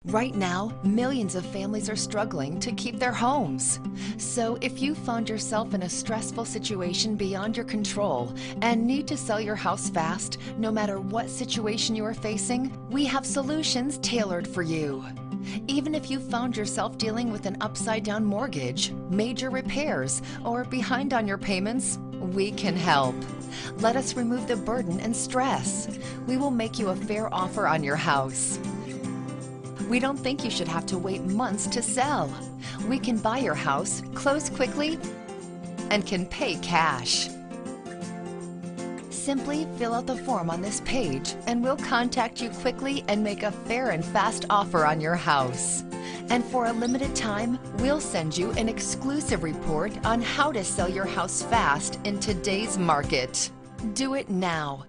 Right now, millions of families are struggling to keep their homes. So if you found yourself in a stressful situation beyond your control and need to sell your house fast, no matter what situation you are facing, we have solutions tailored for you. Even if you found yourself dealing with an upside-down mortgage, major repairs, or behind on your payments, we can help. Let us remove the burden and stress. We will make you a fair offer on your house. We don't think you should have to wait months to sell. We can buy your house, close quickly, and can pay cash. Simply fill out the form on this page and we'll contact you quickly and make a fair and fast offer on your house. And for a limited time, we'll send you an exclusive report on how to sell your house fast in today's market. Do it now.